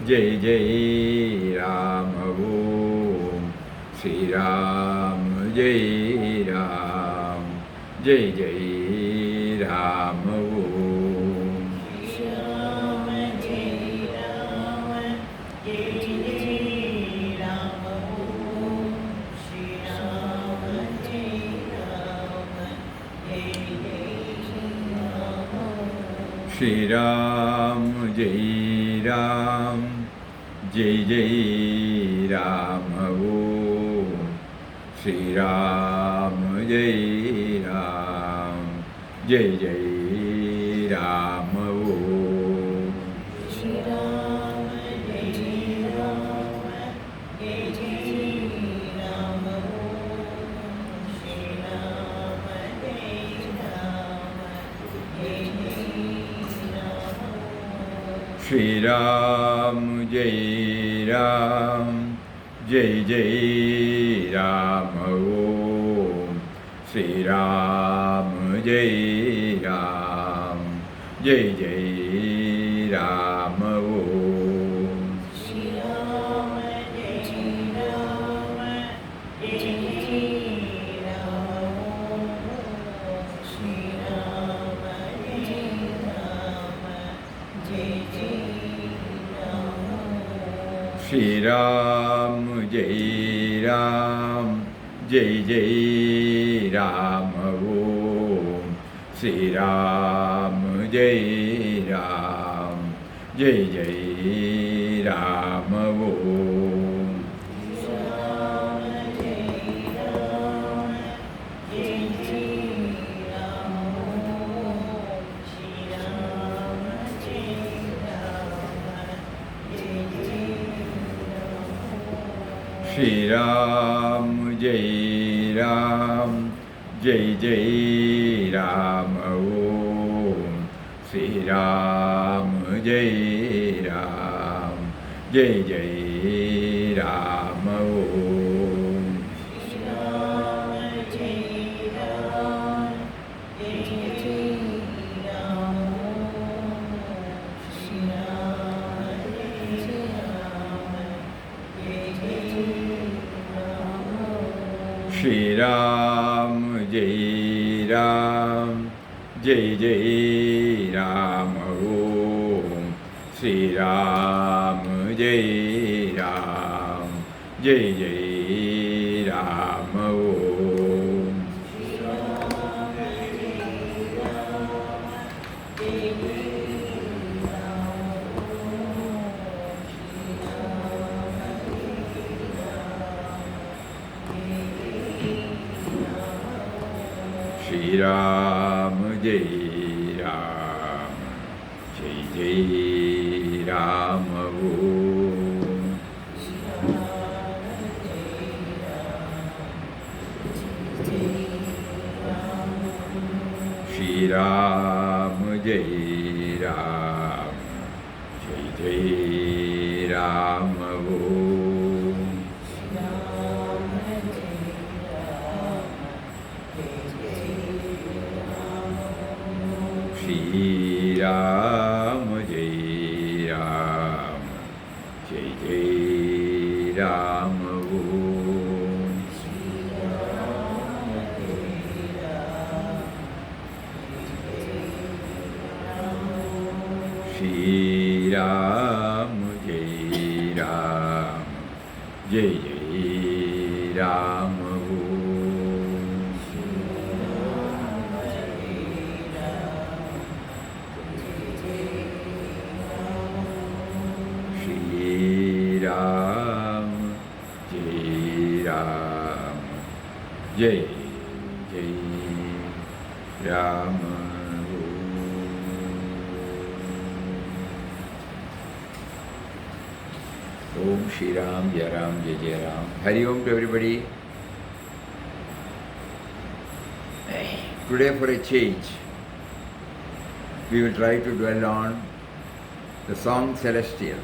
Jai Jai Ram Om Sri Ram Jai Ram Jai Jai Ram Om Shri Ram Jai Ram Jai Jai Ram Om Shri Ram Jai Ram Jai Jai Ram Om Shri Ram Jai Ram Jai Jai Ram Om Shri Ram Jai Ram Shri Ram Jai Ram Jai Jai Ram Om Shri Ram Jai Ram Jai Jai Ram Om Shri Ram Jai Ram Jai Jai Ram Om Shri Ram Shri Ram Jai Ram Jai Jai Ram Om Shri Ram Jai Ram Jai Jai Ram Om Shri Ram Jai Ram Jai Jai Ram Om Shri Ram Jai Ram Jai Jai Ram Om Shri Ram Jai Ram Jai Jai Ram Om Shri Ram Shri Ram Jai Ram Jai Jai Ram Om Shri Ram Jai Ram Jai Jai Ram Om Shri Ram Jai Ram Jai Jai Ram Om Shri Ram Jai Ram Jai Jai Ram Om Shri Ram Jai Ram Jai Jai Ram Om Shri Ram Jai Ram Jai Jai Ram Om Shri Ram Jai Ram Jai Jai Ram Om Shri Ram Jai Ram Jai Jai Ram. Hari Om to everybody. Today for a change, we will try to dwell on the song Celestial,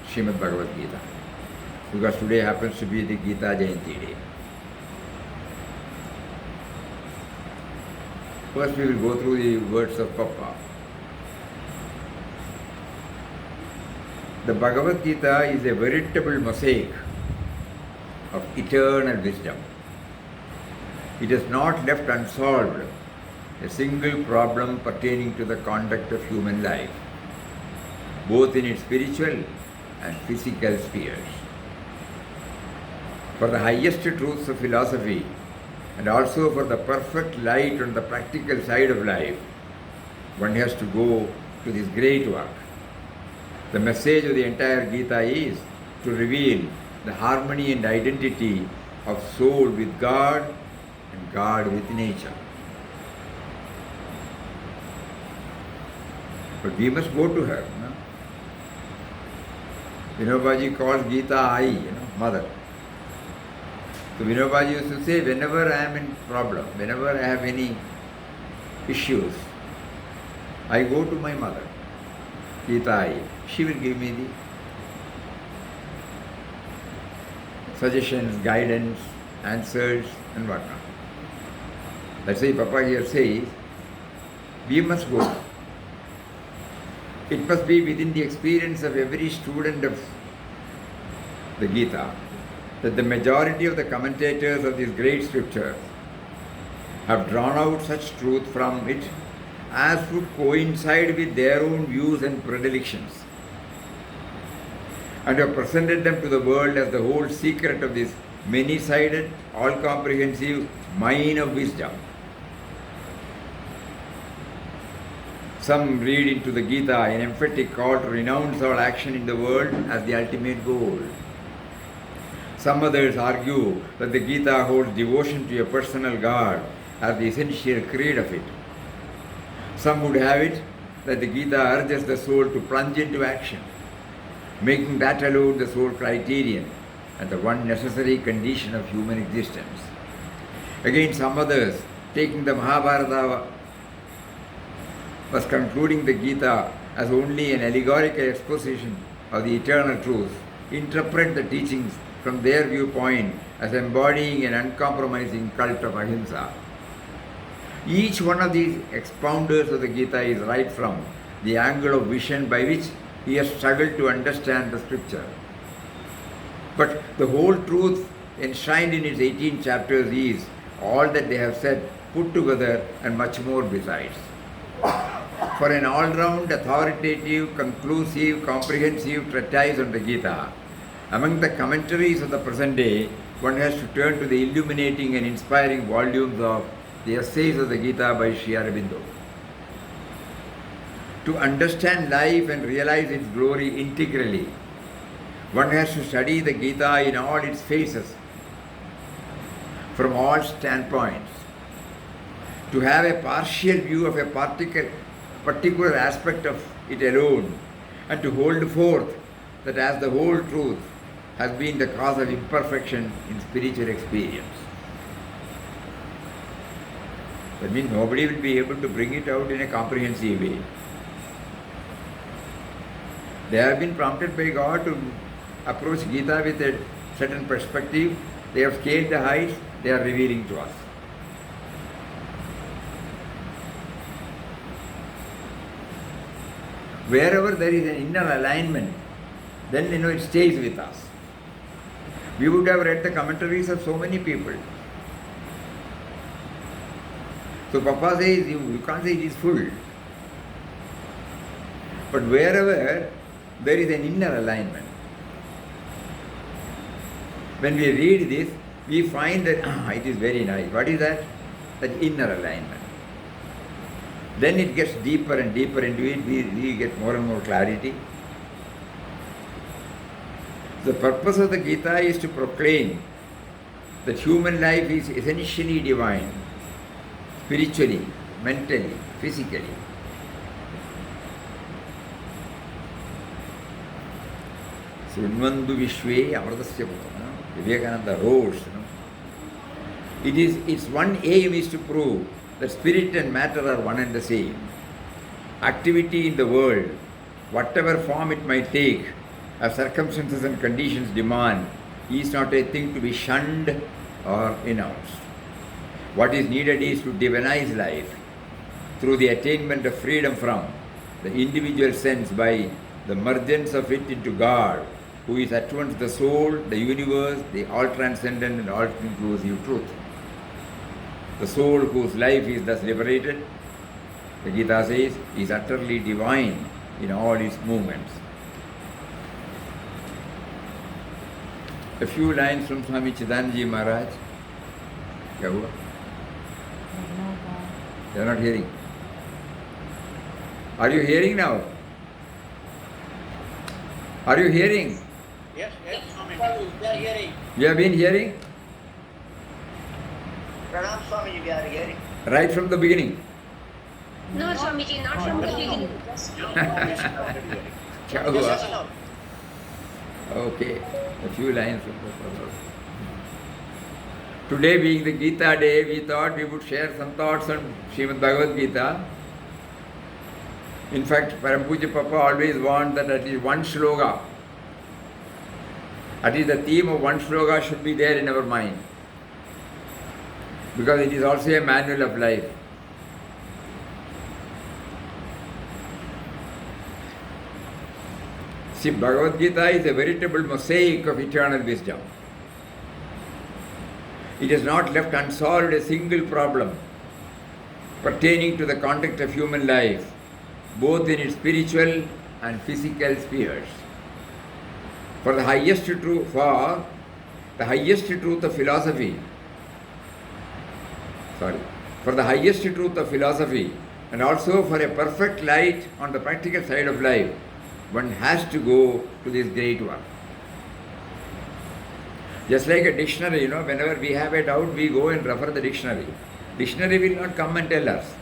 Srimad Bhagavad-Gita, because today happens to be the Gita Jayanti day. First we will go through the words of Papa. The Bhagavad-Gita is a veritable mosaic of eternal wisdom. It has not left unsolved a single problem pertaining to the conduct of human life, both in its spiritual and physical spheres. For the highest truths of philosophy and also for the perfect light on the practical side of life, one has to go to this great work. The message of the entire Gita is to reveal the harmony and identity of soul with God and God with nature. But we must go to her. Virupaji calls Gita I, mother. So Virupaji used to say, whenever I am in problem, whenever I have any issues, I go to my mother, Gita I. She will give me the suggestions, guidance, answers and whatnot. That's why Papa here says, we must go. It must be within the experience of every student of the Gita that the majority of the commentators of these great scriptures have drawn out such truth from it as would coincide with their own views and predilections, and have presented them to the world as the whole secret of this many-sided, all-comprehensive mine of wisdom. Some read into the Gita an emphatic call to renounce all action in the world as the ultimate goal. Some others argue that the Gita holds devotion to a personal God as the essential creed of it. Some would have it that the Gita urges the soul to plunge into action, making that alone the sole criterion and the one necessary condition of human existence. Again, some others, taking the Mahabharata, was concluding the Gita as only an allegorical exposition of the eternal truth, interpret the teachings from their viewpoint as embodying an uncompromising cult of ahimsa. Each one of these expounders of the Gita is right from the angle of vision by which he has struggled to understand the scripture. But the whole truth enshrined in its 18 chapters is all that they have said put together and much more besides. For an all-round, authoritative, conclusive, comprehensive treatise on the Gita, among the commentaries of the present day, one has to turn to the illuminating and inspiring volumes of the essays of the Gita by Sri Aurobindo. To understand life and realize its glory integrally, one has to study the Gita in all its phases, from all standpoints. To have a partial view of a particular aspect of it alone, and to hold forth that as the whole truth has been the cause of imperfection in spiritual experience. That means nobody will be able to bring it out in a comprehensive way. They have been prompted by God to approach Gita with a certain perspective. They have scaled the heights, they are revealing to us. Wherever there is an inner alignment, then it stays with us. We would have read the commentaries of so many people. So Papa says, you can't say it is full. But wherever there is an inner alignment, when we read this, we find that it is very nice. What is that? That inner alignment. Then it gets deeper and deeper into it, we get more and more clarity. The purpose of the Gita is to proclaim that human life is essentially divine, spiritually, mentally, physically. Srinvandu Vishwe Amritasya Bhutam. Vivekananda wrote. Its one aim is to prove that spirit and matter are one and the same. Activity in the world, whatever form it might take, as circumstances and conditions demand, is not a thing to be shunned or renounced. What is needed is to divinize life through the attainment of freedom from the individual sense by the mergence of it into God, who is at once the soul, the universe, the all-transcendent and all-inclusive truth. The soul whose life is thus liberated, the Gita says, is utterly divine in all its movements. A few lines from Swami Chidanji Maharaj. Kya hua? They are not hearing. Are you hearing now? Are you hearing? Yes, Swami. We are hearing. You have been hearing? Pranam Swami, we are hearing. Right from the beginning. No, Swamiji, not from the beginning. Kya hua? Just now. Okay, a few lines from the Prabhupada. Today being the Gita day, we thought we would share some thoughts on Srimad Bhagavad-Gita. In fact, Param Pujya Papa always warned that at least one shloka, at least the theme of one shloka should be there in our mind. Because it is also a manual of life. See, Bhagavad-Gita is a veritable mosaic of eternal wisdom. It has not left unsolved a single problem pertaining to the conduct of human life, both in its spiritual and physical spheres. For the highest truth of philosophy, and also for a perfect light on the practical side of life, one has to go to this great one. Just like a dictionary, whenever we have a doubt, we go and refer the dictionary. Dictionary will not come and tell us.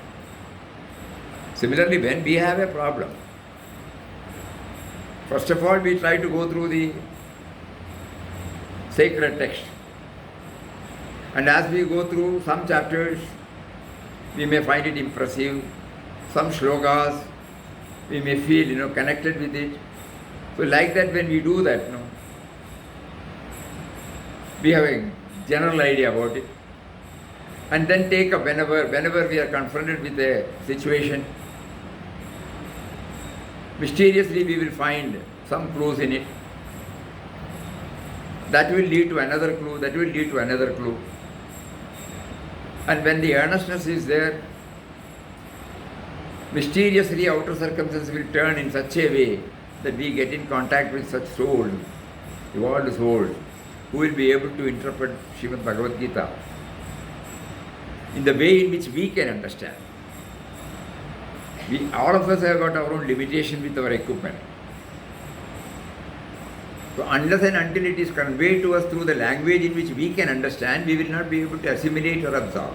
Similarly, when we have a problem, first of all, we try to go through the sacred text. And as we go through some chapters, we may find it impressive. Some shlokas, we may feel, connected with it. So like that, when we do that, we have a general idea about it. And then take up whenever we are confronted with a situation, mysteriously we will find some clues in it. That will lead to another clue, that will lead to another clue. And when the earnestness is there, mysteriously outer circumstances will turn in such a way that we get in contact with such souls, evolved souls, who will be able to interpret Srimad Bhagavad-Gita in the way in which we can understand. All of us have got our own limitation with our equipment. So unless and until it is conveyed to us through the language in which we can understand, we will not be able to assimilate or absorb.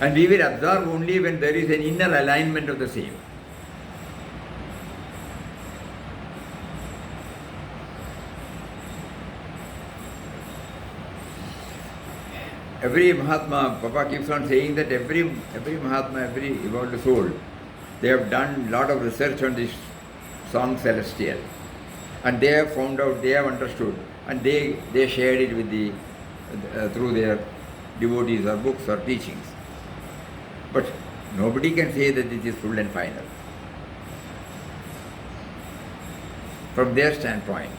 And we will absorb only when there is an inner alignment of the same. Every Mahatma, Papa keeps on saying that every Mahatma, every evolved soul, they have done a lot of research on this song Celestial. And they have found out, they have understood, and they shared it with through their devotees or books or teachings. But nobody can say that this is full and final from their standpoint.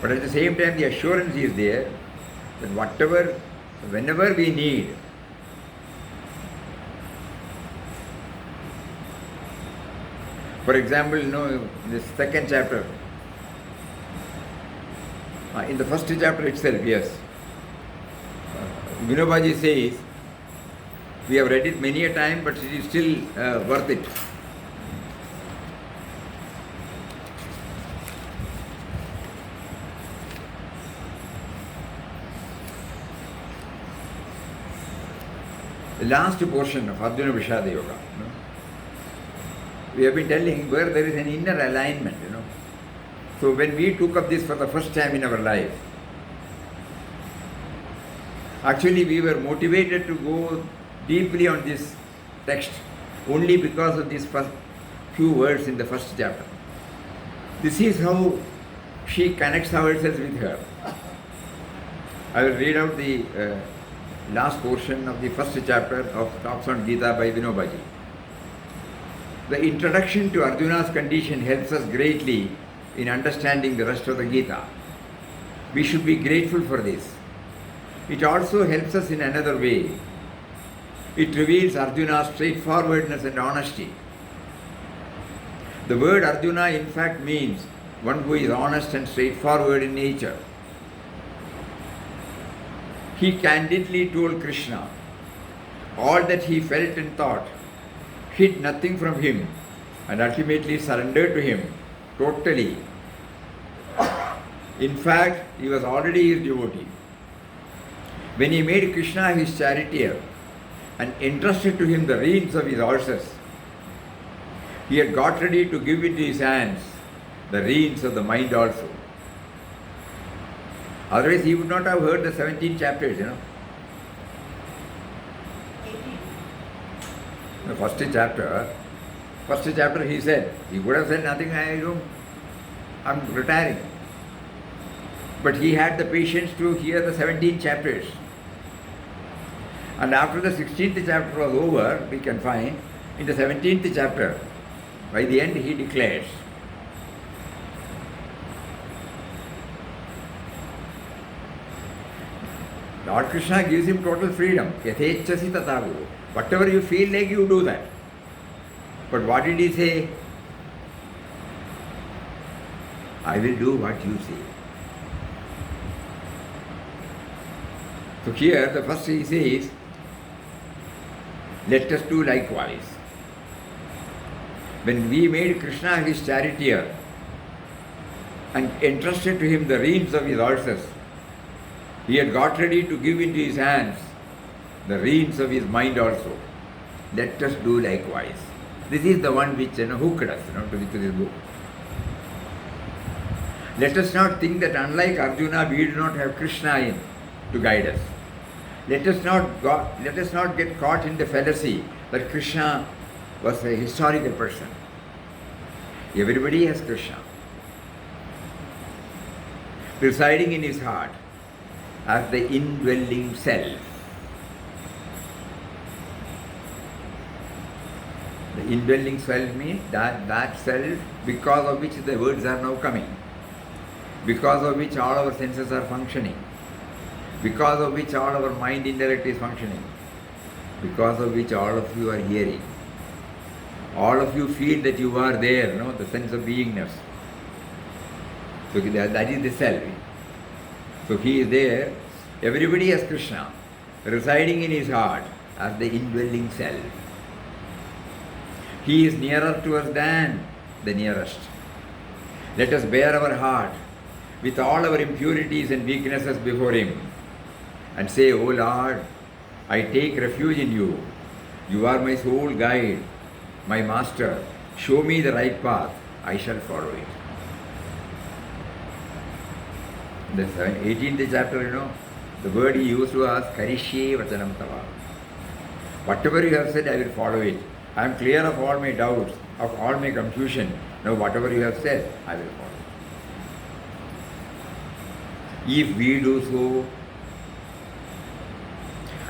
But at the same time, the assurance is there that whenever we need, for example, in the second chapter, in the first chapter itself, yes, Virupaji says, we have read it many a time, but it is still worth it. The last portion of Arjuna Vishada Yoga, we have been telling where there is an inner alignment, So when we took up this for the first time in our life, actually we were motivated to go deeply on this text only because of these first few words in the first chapter. This is how she connects ourselves with her. I will read out the last portion of the first chapter of Talks on Gita by Virupaji. The introduction to Arjuna's condition helps us greatly in understanding the rest of the Gita. We should be grateful for this. It also helps us in another way. It reveals Arjuna's straightforwardness and honesty. The word Arjuna in fact means one who is honest and straightforward in nature. He candidly told Krishna all that he felt and thought, hid nothing from him, and ultimately surrendered to him totally. In fact, he was already his devotee. When he made Krishna his charioteer and entrusted to him the reins of his horses, he had got ready to give into his hands the reins of the mind also. Otherwise, he would not have heard the 17 chapters, The first chapter he said, he would have said nothing, I'm retiring. But he had the patience to hear the 17 chapters. And after the 16th chapter was over, we can find in the 17th chapter, by the end he declares, Lord Krishna gives him total freedom. Yathechasi tathagu. Whatever you feel like, you do that. But what did he say? I will do what you say. So here the first he says, let us do likewise. When we made Krishna his charioteer and entrusted to him the reins of his horses, he had got ready to give into his hands the reins of his mind also. Let us do likewise. This is the one which hooked us to this book. Let us not think that unlike Arjuna, we do not have Krishna in to guide us. Let us not get caught in the fallacy that Krishna was a historical person. Everybody has Krishna residing in his heart as the indwelling self. The indwelling self means that self because of which the words are now coming, because of which all our senses are functioning, because of which all our mind intellect is functioning, because of which all of you are hearing. All of you feel that you are there, the sense of beingness. So that is the self. So he is there. Everybody has Krishna residing in his heart as the indwelling self. He is nearer to us than the nearest. Let us bare our heart with all our impurities and weaknesses before him and say, O Lord, I take refuge in you. You are my sole guide, my master. Show me the right path. I shall follow it. In the 18th chapter, the word he used was Karishye Vachanam Tava. Whatever you have said, I will follow it. I am clear of all my doubts, of all my confusion. Now whatever you have said, I will follow it. If we do so,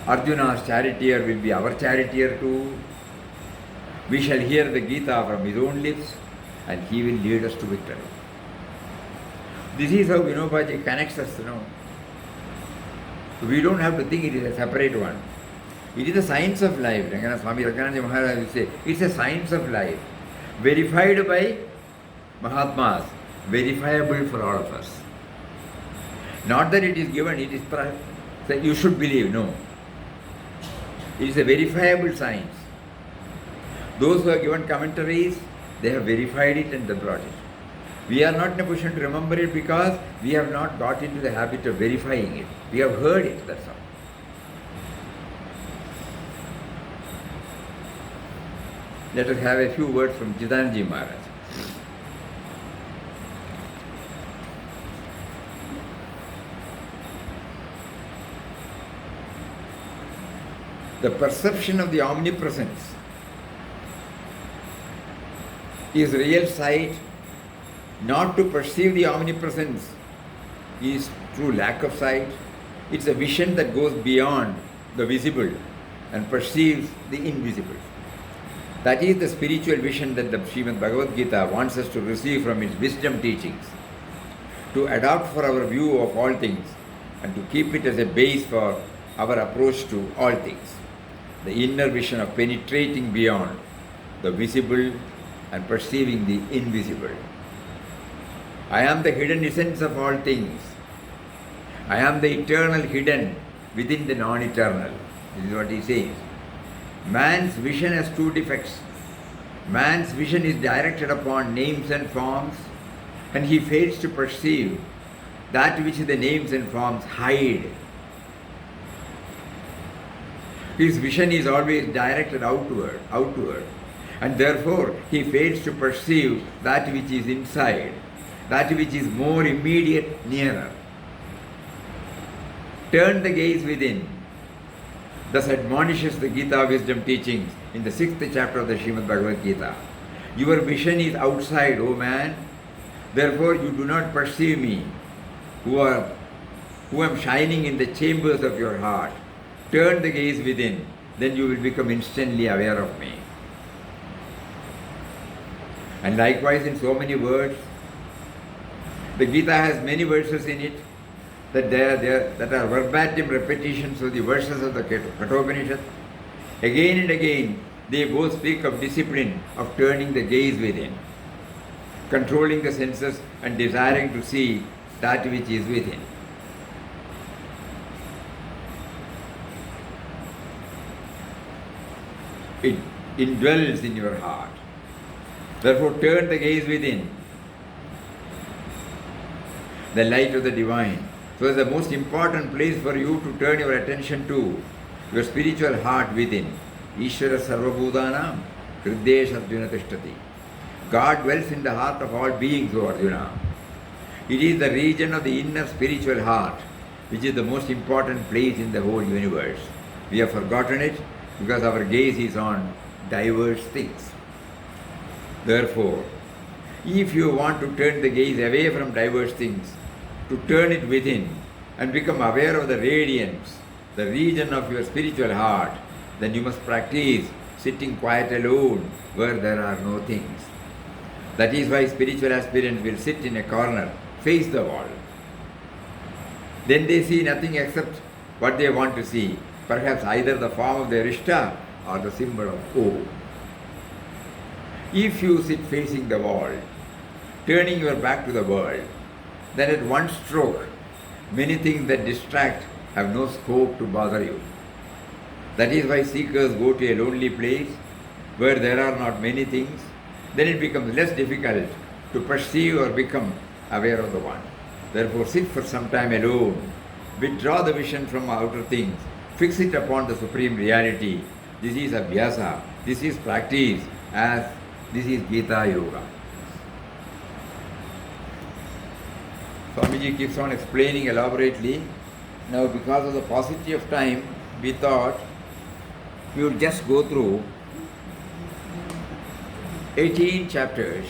Arjuna's charioteer will be our charioteer too. We shall hear the Gita from his own lips and he will lead us to victory. This is how Virupaji connects us, So we don't have to think it is a separate one. It is a science of life. Swami Raghunatha Maharaj will say, it's a science of life. Verified by Mahatmas, verifiable for all of us. Not that it is given, it is you should believe, no. It is a verifiable science. Those who have given commentaries, they have verified it and they brought it. We are not in a position to remember it because we have not got into the habit of verifying it. We have heard it, that's all. Let us have a few words from Jidanji Maharaj. The perception of the omnipresence is real sight. Not to perceive the omnipresence is true lack of sight. It's a vision that goes beyond the visible and perceives the invisible. That is the spiritual vision that the Srimad Bhagavad-Gita wants us to receive from its wisdom teachings, to adopt for our view of all things and to keep it as a base for our approach to all things. The inner vision of penetrating beyond the visible and perceiving the invisible. I am the hidden essence of all things. I am the eternal hidden within the non-eternal. This is what he says. Man's vision has two defects. Man's vision is directed upon names and forms, and he fails to perceive that which the names and forms hide. His vision is always directed outward, and therefore he fails to perceive that which is inside, that which is more immediate, nearer. Turn the gaze within. Thus admonishes the Gita wisdom teachings in the 6th chapter of the Srimad Bhagavad-Gita. Your vision is outside, O man. Therefore you do not perceive me, who am shining in the chambers of your heart. Turn the gaze within, then you will become instantly aware of me. And likewise in so many words, the Gita has many verses in it that are verbatim repetitions of the verses of the Kathopanishad. Again and again, they both speak of discipline, of turning the gaze within, controlling the senses and desiring to see that which is within. It indwells in your heart. Therefore, turn the gaze within, the light of the divine. So it's the most important place for you to turn your attention to, your spiritual heart within. Ishvara sarvabhutanam hridesh Arjuna tishtati. God dwells in the heart of all beings, O Arjuna. It is the region of the inner spiritual heart which is the most important place in the whole universe. We have forgotten it because our gaze is on diverse things. Therefore, if you want to turn the gaze away from diverse things, to turn it within and become aware of the radiance, the region of your spiritual heart, then you must practice sitting quiet alone where there are no things. That is why spiritual aspirants will sit in a corner, face the wall. Then they see nothing except what they want to see, perhaps either the form of their Ishta or the symbol of O. If you sit facing the wall, turning your back to the world, then at one stroke, many things that distract have no scope to bother you. That is why seekers go to a lonely place where there are not many things. Then it becomes less difficult to perceive or become aware of the one. Therefore, sit for some time alone, withdraw the vision from outer things, fix it upon the supreme reality. This is abhyasa, this is practice, as this is Gita Yoga. Swamiji keeps on explaining elaborately. Now, because of the paucity of time, we thought we would just go through 18 chapters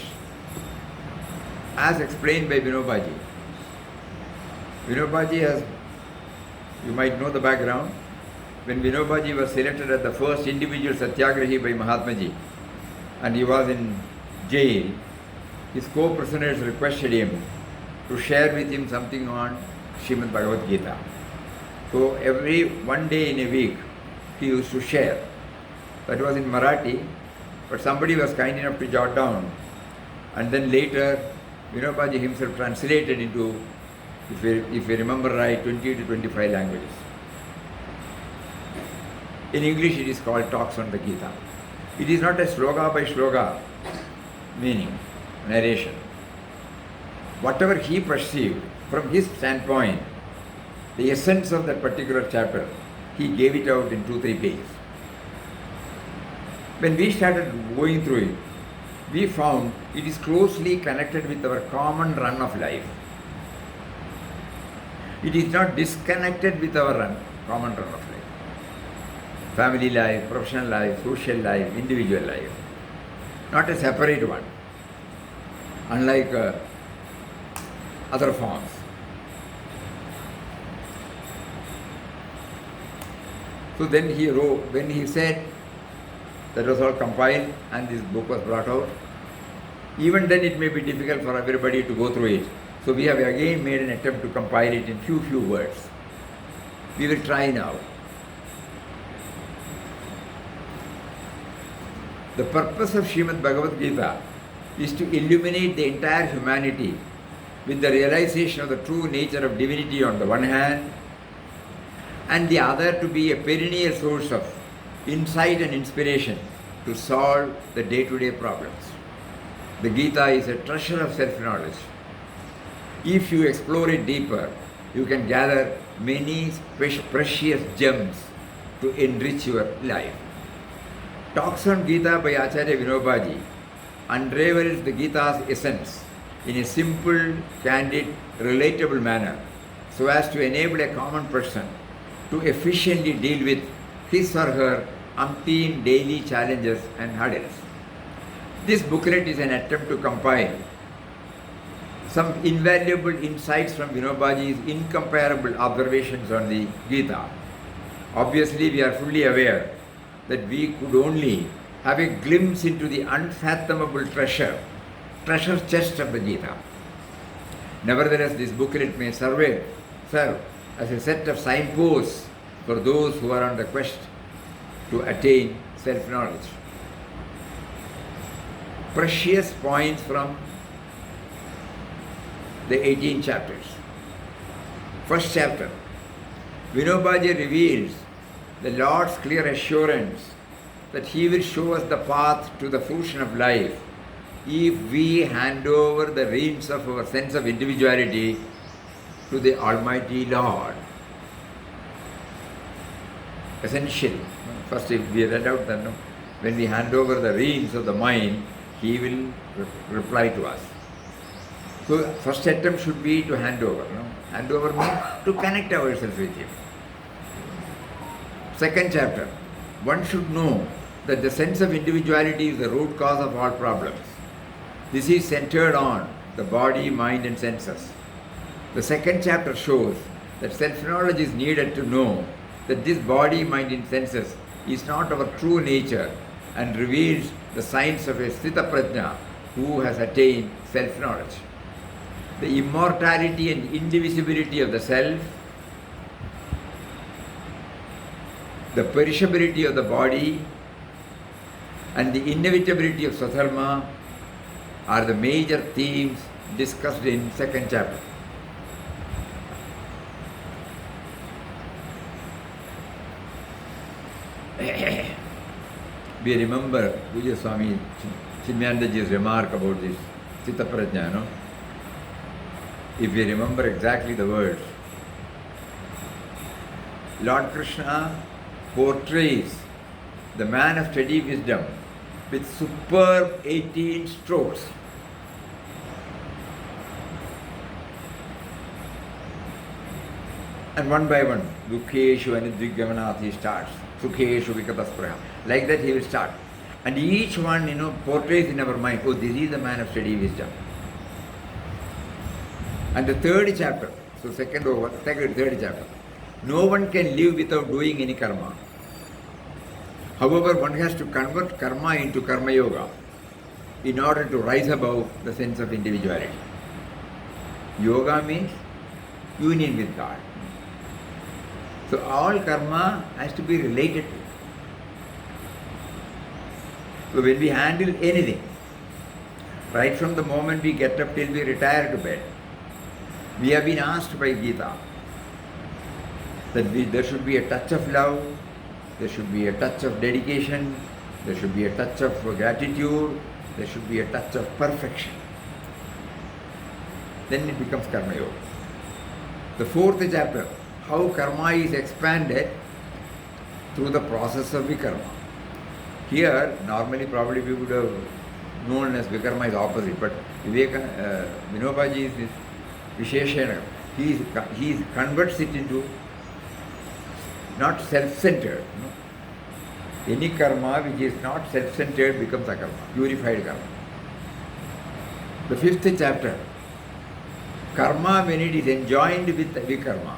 as explained by Virupaji. Virupaji has, you might know the background, when Virupaji was selected as the first individual Satyagrahi by Mahatmaji and he was in jail, his co-prisoners requested him to share with him something on Srimad Bhagavad-Gita. So every one day in a week he used to share. That was in Marathi, but somebody was kind enough to jot down, and then later Virupaji himself translated into, if you remember right, 20 to 25 languages. In English it is called Talks on the Gita. It is not a sloga by sloga meaning, narration. Whatever he perceived from his standpoint, the essence of that particular chapter, he gave it out in 2-3 pages. When we started going through it, we found it is closely connected with our common run of life. It is not disconnected with our common run of life. Family life, professional life, social life, individual life. Not a separate one, unlike other forms. So then he wrote, when he said, That was all compiled and this book was brought out. Even then it may be difficult for everybody to go through it. So we have again made an attempt to compile it in few words. We will try now. The purpose of Srimad Bhagavad-Gita is to illuminate the entire humanity with the realization of the true nature of divinity on the one hand, and the other to be a perennial source of insight and inspiration to solve the day-to-day problems. The Gita is a treasure of self-knowledge. If you explore it deeper, you can gather many precious gems to enrich your life. Talks on Gita by Acharya Virupaji unravels the Gita's essence in a simple, candid, relatable manner so as to enable a common person to efficiently deal with his or her umpteen daily challenges and hurdles. This booklet is an attempt to compile some invaluable insights from Virupaji's incomparable observations on the Gita. Obviously, we are fully aware that we could only have a glimpse into the unfathomable treasure chest of the Gita. Nevertheless, this booklet may serve as a set of signposts for those who are on the quest to attain self-knowledge. Precious points from the 18 chapters. First chapter, Virupaji reveals the Lord's clear assurance that He will show us the path to the fruition of life if we hand over the reins of our sense of individuality to the Almighty Lord. Essentially, first if we read out that when we hand over the reins of the mind, He will reply to us. So first attempt should be to hand over. Hand over means to connect ourselves with Him. Second chapter, one should know that the sense of individuality is the root cause of all problems. This is centered on the body, mind and senses. The second chapter shows that self-knowledge is needed to know that this body, mind and senses is not our true nature and reveals the signs of a Sthita Prajna who has attained self-knowledge. The immortality and indivisibility of the self, the perishability of the body, and the inevitability of Swadharma are the major themes discussed in second chapter. We remember Pujya Swami Muktanandaji's remark about this Chitta Prajna, no? If we remember exactly the words, Lord Krishna portrays the man of steady wisdom with superb 18 strokes. And one by one, Dukkeshu Anidvigamanath, he starts. Sukheshu Vikataspraha. Like that he will start. And each one, portrays in our mind, oh, this is the man of steady wisdom. And the third chapter, so third chapter, no one can live without doing any karma. However, one has to convert karma into karma yoga in order to rise above the sense of individuality. Yoga means union with God. So all karma has to be related to it. So when we handle anything, right from the moment we get up till we retire to bed, we have been asked by Gita that there should be a touch of love, there should be a touch of dedication, there should be a touch of gratitude, there should be a touch of perfection. Then it becomes karma yoga. The fourth chapter, how karma is expanded through the process of vikarma. Here, normally probably we would have known as vikarma is opposite, but Virupaji is this Visheshana. He converts it into not self-centered. Any karma which is not self-centered becomes akarma, purified karma. The fifth chapter, karma when it is enjoined with vikarma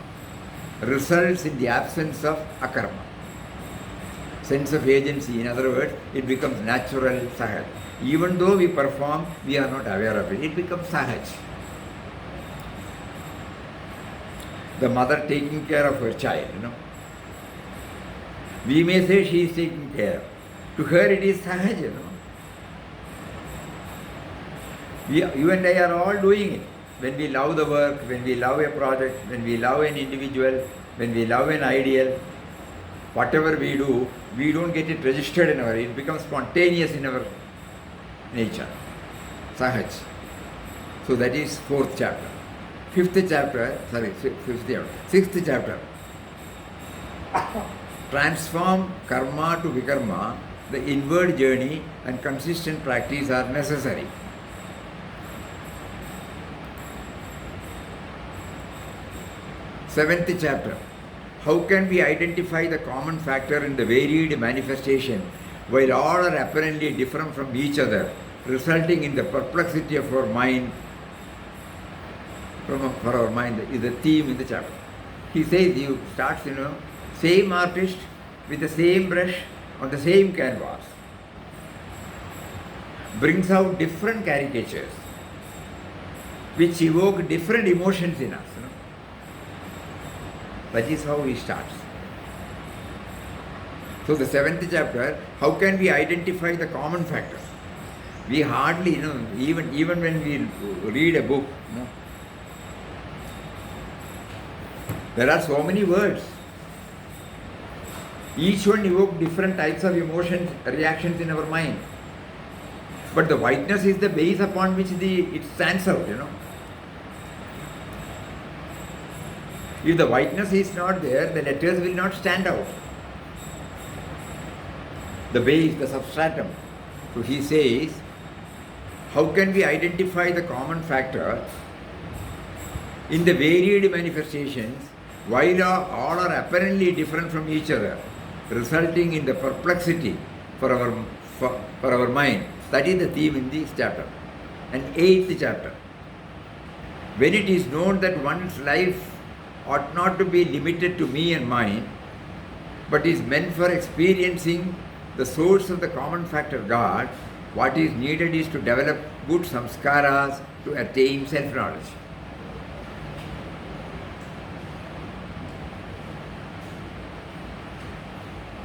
results in the absence of akarma. sense of agency. In other words, it becomes natural, sahaj. Even though we perform, we are not aware of it. It becomes sahaj. The mother taking care of her child, We may say she is taking care. To her it is sahaj, You and I are all doing it. When we love the work, when we love a project, when we love an individual, when we love an ideal, whatever we do, we don't get it registered in it becomes spontaneous in our nature. Sahaj. So that is fourth chapter. Sixth chapter. Transform karma to vikarma. The inward journey and consistent practice are necessary. Seventh chapter. How can we identify the common factor in the varied manifestation while all are apparently different from each other, resulting in the perplexity of our mind? For our mind is the theme in the chapter. He says you starts, same artist with the same brush on the same canvas, brings out different caricatures which evoke different emotions in us. That is how he starts. So the seventh chapter, how can we identify the common factors? We hardly, even when we read a book, there are so many words. Each one evokes different types of emotions, reactions in our mind. But the whiteness is the base upon which it stands out, If the whiteness is not there, the letters will not stand out. The base, the substratum. So he says, how can we identify the common factor in the varied manifestations while all are apparently different from each other, resulting in the perplexity for our mind? That is the theme in this chapter. And eighth chapter. When it is known that one's life ought not to be limited to me and mine, but is meant for experiencing the source of the common factor God, what is needed is to develop good samskaras to attain self-knowledge.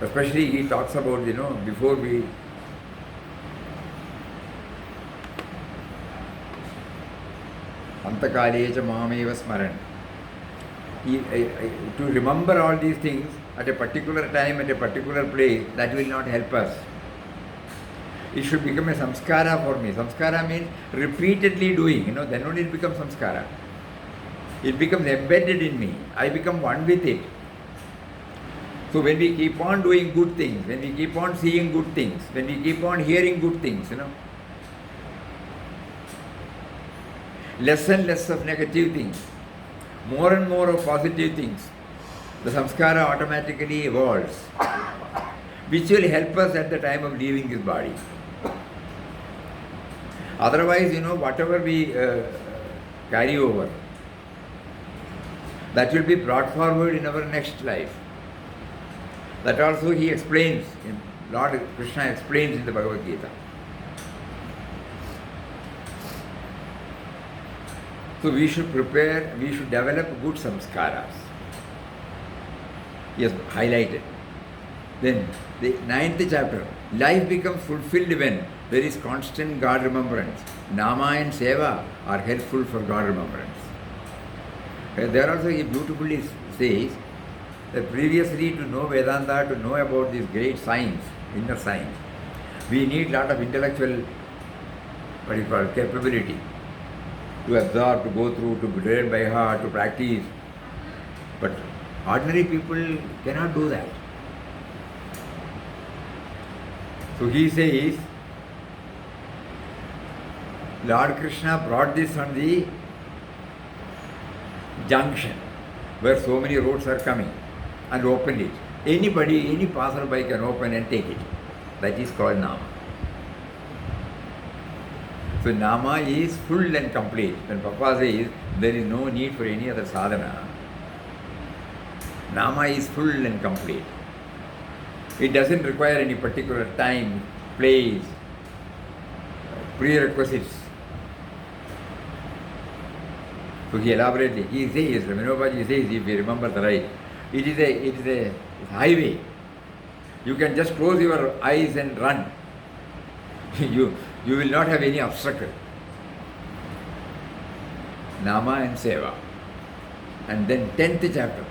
Especially he talks about, before we Antakaleja Mameva Smaran. To remember all these things at a particular time, at a particular place, that will not help us. It should become a samskara for me. Samskara means repeatedly doing, then only it becomes samskara. It becomes embedded in me. I become one with it. So when we keep on doing good things, when we keep on seeing good things, when we keep on hearing good things, less and less of negative things, more and more of positive things, the samskara automatically evolves, which will help us at the time of leaving this body. Otherwise, whatever we carry over, that will be brought forward in our next life. That also he explains, Lord Krishna explains in the Bhagavad-Gita. So we should develop good samskaras. Yes, highlighted. Then the 9th chapter, life becomes fulfilled when there is constant God remembrance. Nama and Seva are helpful for God remembrance. There also he beautifully says that previously to know Vedanta, to know about this great science, inner science, we need a lot of intellectual capability to absorb, to go through, to learn by heart, to practice. But ordinary people cannot do that. So he says, Lord Krishna brought this on the junction where so many roads are coming and opened it. Anybody, any passerby can open and take it. That is called Nama. So Nama is full and complete. When Papa says there is no need for any other sadhana, Nama is full and complete. It doesn't require any particular time, place, prerequisites. So he elaborately, he says, Virupaji says, if you remember the right, it is a highway. You can just close your eyes and run. You will not have any obstacle. Nama and Seva. And then 10th chapter.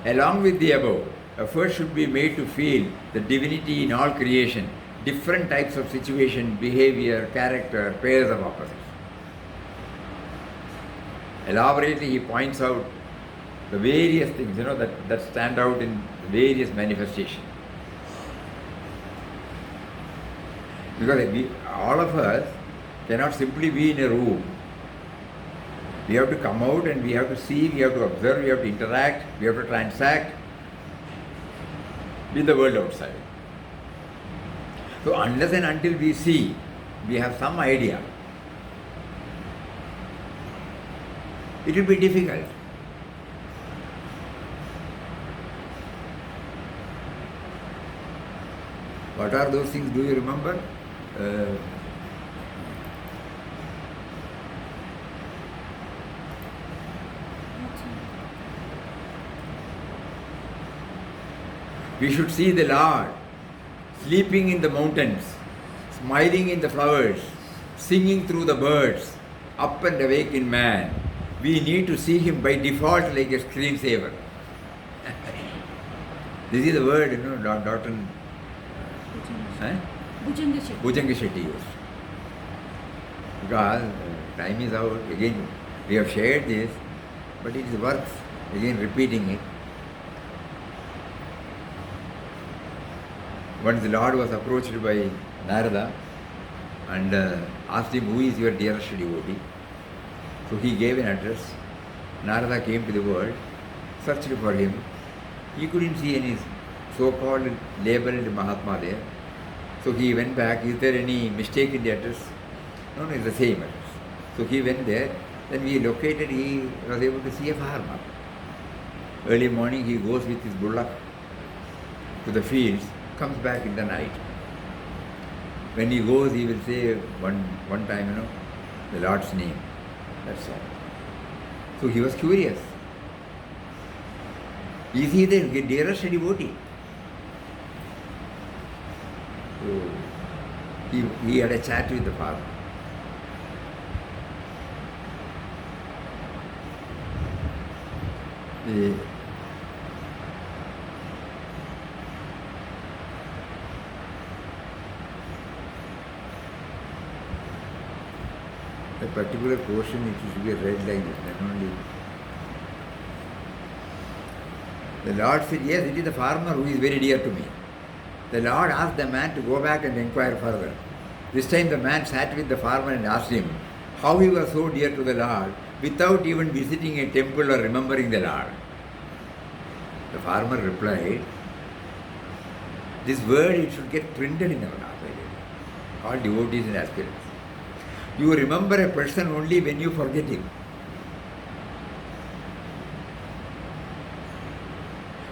Along with the above, effort should be made to feel the divinity in all creation, different types of situation, behavior, character, pairs of opposites. Elaborately he points out the various things, that stand out in various manifestations. Because all of us cannot simply be in a room. We have to come out and we have to see, we have to observe, we have to interact, we have to transact with the world outside. So unless and until we see, we have some idea, it will be difficult. What are those things? Do you remember? We should see the Lord sleeping in the mountains, smiling in the flowers, singing through the birds, up and awake in man. We need to see him by default like a screensaver. This is the word, Dr. Bhujanga Shetty used. Because time is out, again we have shared this, but it is worth again repeating it. Once the Lord was approached by Narada and asked him, who is your dearest devotee? So he gave an address. Narada came to the world, searched for him. He couldn't see any so-called labeled Mahatma there. So he went back. Is there any mistake in the address? No, it's the same address. So he went there. Then we located, he was able to see a farmer. Early morning he goes with his bullock to the fields, comes back in the night. When he goes, he will say one time, the Lord's name. That's all. So he was curious. Is he the dearest devotee? So he had a chat with the farmer. A particular portion it should be read like this, then only. The Lord said, yes, it is the farmer who is very dear to me. The Lord asked the man to go back and inquire further. This time the man sat with the farmer and asked him how he was so dear to the Lord without even visiting a temple or remembering the Lord. The farmer replied, this word it should get printed in our heart, all devotees and aspirants. You remember a person only when you forget him.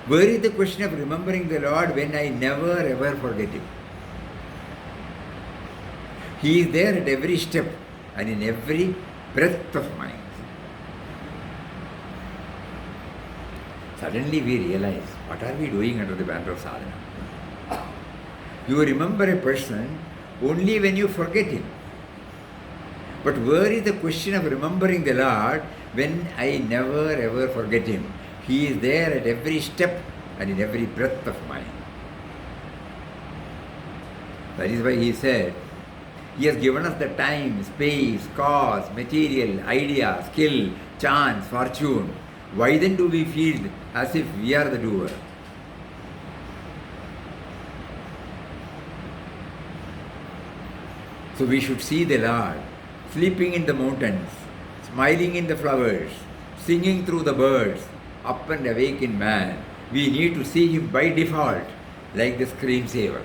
Where is the question of remembering the Lord when I never ever forget him? He is there at every step and in every breath of mine. Suddenly we realize, what are we doing under the banner of sadhana? You remember a person only when you forget him. But where is the question of remembering the Lord when I never ever forget him? He is there at every step and in every breath of mine. That is why he said, he has given us the time, space, cause, material, idea, skill, chance, fortune. Why then do we feel as if we are the doer? So we should see the Lord sleeping in the mountains, smiling in the flowers, singing through the birds, up and awake in man. We need to see him by default, like the screensaver.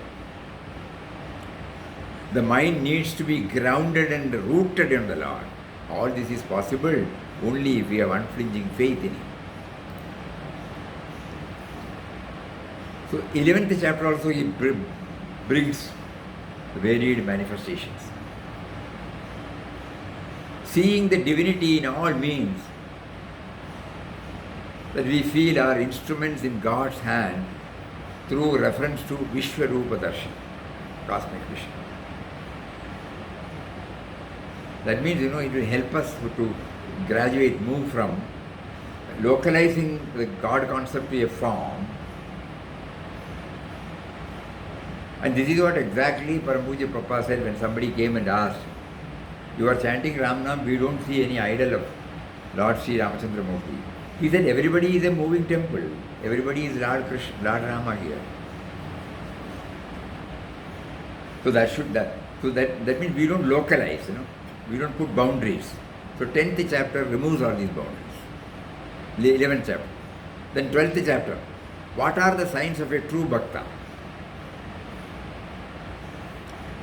The mind needs to be grounded and rooted in the Lord. All this is possible only if we have unflinching faith in him. So 11th chapter also he brings varied manifestations. Seeing the divinity in all means that we feel are instruments in God's hand through reference to Vishwarupa Darshan, cosmic vision. That means, it will help us to graduate, move from localizing the God concept to a form. And this is what exactly Param Pujya Papa said when somebody came and asked, you are chanting Ramnam, we don't see any idol of Lord Sri Ramachandra Murti. He said, everybody is a moving temple. Everybody is Lord Krishna, Lord Rama here. So that means we don't localize, we don't put boundaries. So 10th chapter removes all these boundaries. 11th chapter. Then 12th chapter. What are the signs of a true Bhakta?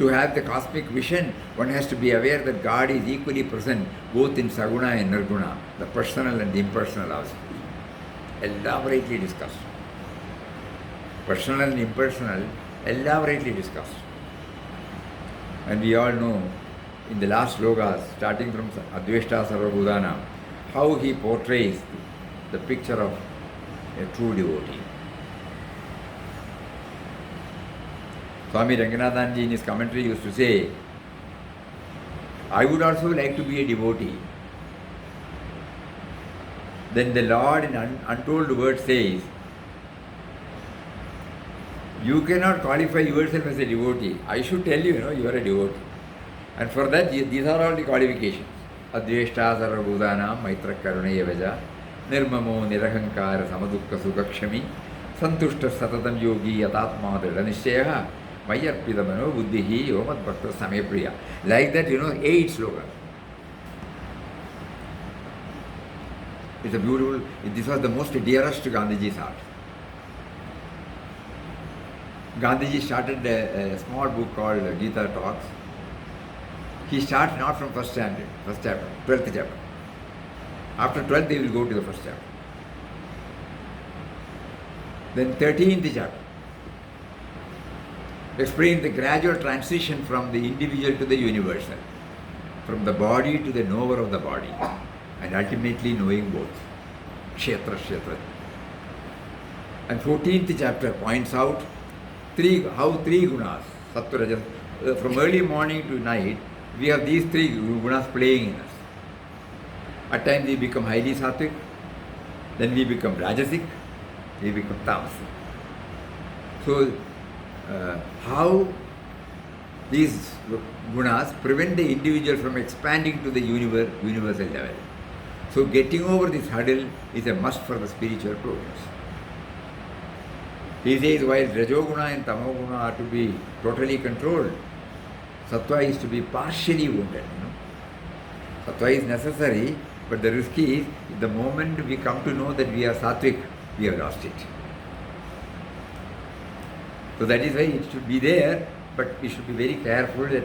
To have the cosmic vision, one has to be aware that God is equally present both in Saguna and Nirguna, the personal and the impersonal also. Elaborately discussed. Personal and impersonal, elaborately discussed. And we all know in the last slokas, starting from Adveshta Sarvabhudana, how he portrays the picture of a true devotee. Swami Ranganathanji in his commentary used to say, I would also like to be a devotee. Then the Lord in untold words says, you cannot qualify yourself as a devotee. I should tell you, you are a devotee. And for that, these are all the qualifications. Adveshta sarvabhudanam maitra karunaya vaja nirmamo nirahankara samadukka sugakshami santushta satatam yogi yatatma dridhanishyaha mayarpidamano buddhihi yomat bhakta samepriya. Like that, 8 slokas. It's a beautiful, this was the most dearest to Gandhiji's heart. Gandhiji started a small book called Gita Talks. He starts not from first chapter, 12th chapter. After 12th, he will go to the first chapter. Then 13th chapter. Explain the gradual transition from the individual to the universal, from the body to the knower of the body, and ultimately knowing both. Kshetra. And 14th chapter points out how three gunas, sattva, rajas, from early morning to night, we have these 3 gunas playing in us. At times we become highly sattvic, then we become rajasic, we become tamasic. So, how these gunas prevent the individual from expanding to the universal level. So, getting over this hurdle is a must for the spiritual progress. He says, while Rajoguna and Tamoguna are to be totally controlled, Sattva is to be partially wounded. Sattva is necessary, but the risk is, the moment we come to know that we are sattvic, we have lost it. So that is why it should be there, but we should be very careful that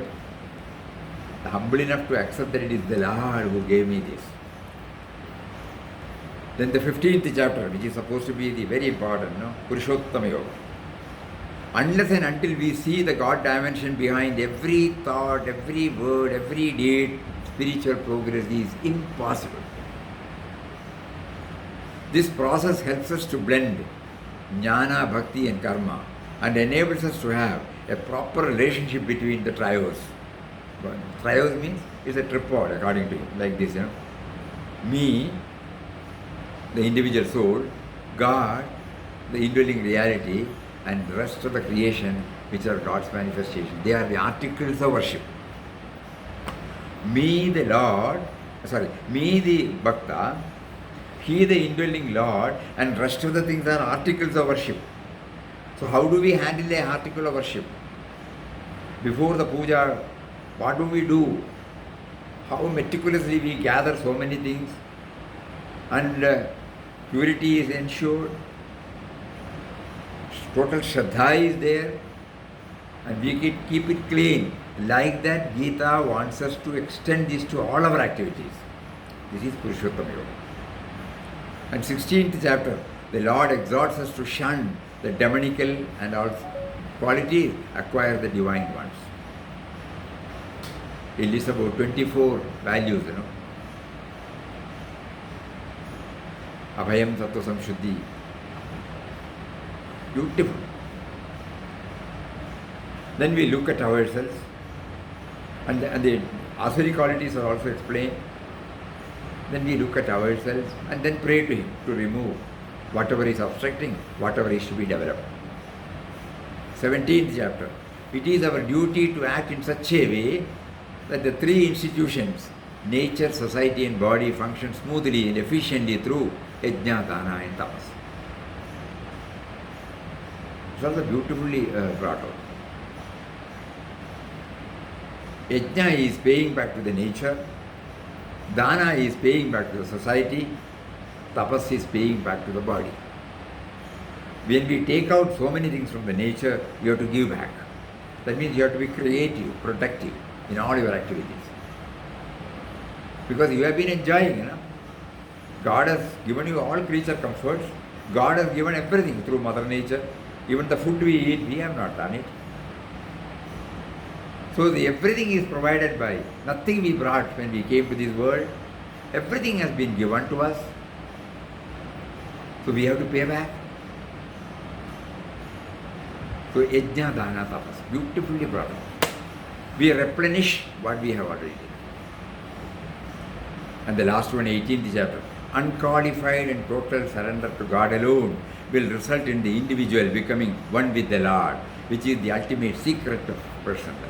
humble enough to accept that it is the Lord who gave me this. Then the 15th chapter, which is supposed to be the very important, Purushottama Yoga. Unless and until we see the God dimension behind every thought, every word, every deed, spiritual progress is impossible. This process helps us to blend jnana, bhakti and karma and enables us to have a proper relationship between the trios. Trios means it's a tripod according to him, like this, Me, the individual soul, God, the indwelling reality, and the rest of the creation which are God's manifestation. They are the articles of worship. Me the Bhakta, he the indwelling Lord, and rest of the things are articles of worship. So how do we handle the article of worship? Before the puja, what do we do? How meticulously we gather so many things, and purity is ensured. Total Shraddha is there, and we keep it clean. Like that, Gita wants us to extend this to all our activities. This is Purushottama Yoga. And 16th chapter, the Lord exhorts us to shun the demonical and all qualities acquire the divine ones. It lists about 24 values, Abhayam, Sattva, Samshuddhi. Beautiful. Then we look at ourselves, and the Asuri qualities are also explained. Then we look at ourselves and then pray to Him to remove whatever is obstructing, whatever is to be developed. 17th chapter. It is our duty to act in such a way that the three institutions, nature, society and body, function smoothly and efficiently through yajna, dana and tapas. It's also beautifully brought out. Yajna is paying back to the nature, dana is paying back to the society, tapas is paying back to the body. When we take out so many things from the nature, you have to give back. That means you have to be creative, productive in all your activities. Because you have been enjoying, God has given you all creature comforts. God has given everything through Mother Nature. Even the food we eat, we have not done it. So everything is provided by, nothing we brought when we came to this world. Everything has been given to us. So we have to pay back. So yajna, dana, tapas, beautifully brought up. We replenish what we have already done. And the last one, 18th chapter. Unqualified and total surrender to God alone will result in the individual becoming one with the Lord, which is the ultimate secret of personal life.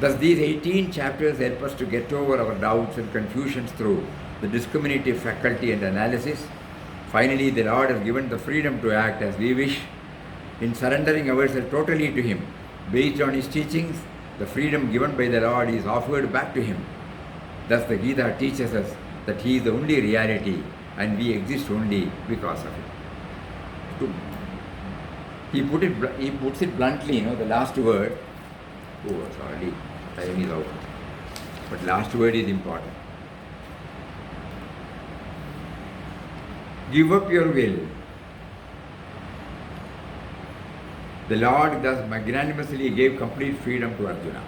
Thus these 18 chapters help us to get over our doubts and confusions through the discriminative faculty and analysis. Finally, the Lord has given the freedom to act as we wish. In surrendering ourselves totally to Him, based on His teachings, the freedom given by the Lord is offered back to Him. Thus the Gita teaches us that He is the only reality and we exist only because of it. He puts it bluntly, the last word. Oh, sorry, time is out. But last word is important. Give up your will. The Lord thus magnanimously gave complete freedom to Arjuna.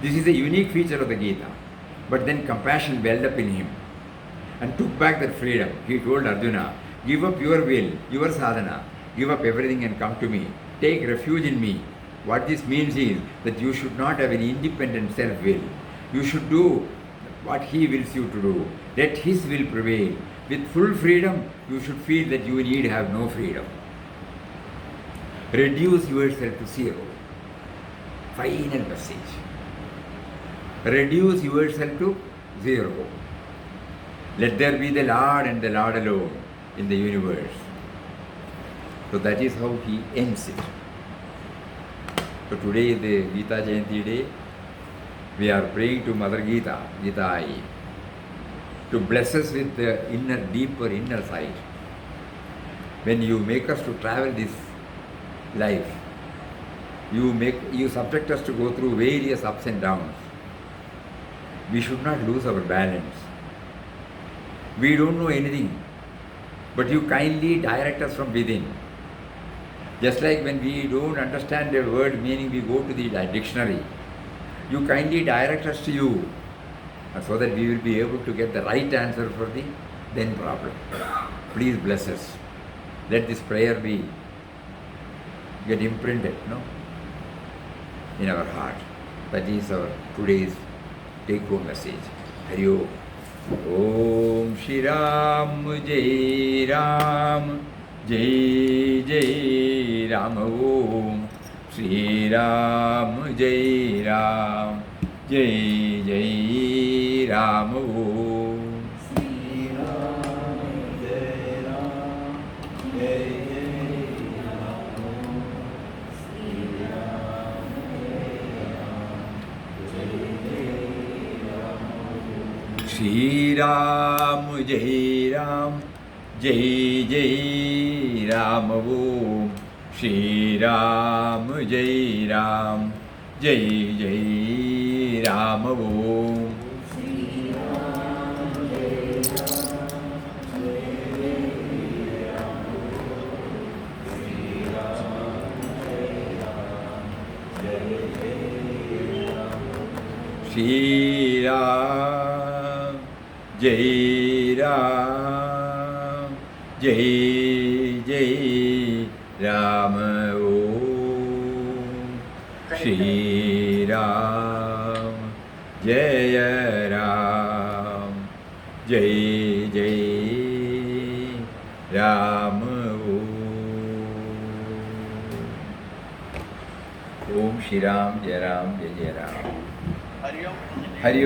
This is a unique feature of the Gita. But then compassion welled up in him and took back that freedom. He told Arjuna, give up your will, your sadhana, give up everything and come to me. Take refuge in me. What this means is that you should not have any independent self-will. You should do what He wills you to do. Let His will prevail. With full freedom, you should feel that you need have no freedom. Reduce yourself to zero. Final message. Reduce yourself to zero. Let there be the Lord and the Lord alone in the universe. So that is how He ends it. So today is the Gita Jayanti day. We are praying to Mother Gita, Gita-I, to bless us with the deeper inner sight. When you make us to travel this life, you subject us to go through various ups and downs. We should not lose our balance. We don't know anything, but you kindly direct us from within. Just like when we don't understand a word meaning, we go to the dictionary. You kindly direct us to you, so that we will be able to get the right answer for the then problem. Please bless us. Let this prayer get imprinted, in our heart. That is our today's take-home message. Hari Om. Om Shri Ram Jai Ram Jai Jai Ram. Om Shri Ram Jai Ram Jai Jai Ram. Om Shri Ram Jai Ram Jai Jai Ram. Shri Ram Shri Ram Jai Ram Jai Jai Ram. Om Shri Ram Jai Ram Jai Jai Ram. Om Shri Ram Jai Ram Jai Jai Shri Ram, Jai Ram, Jai Jai Ram Om. Shri Ram, Jai Ram, Jai Jai Ram Om. Om Shri Ram, Jai Ram, Jai Jai Ram. Hari Om. Hari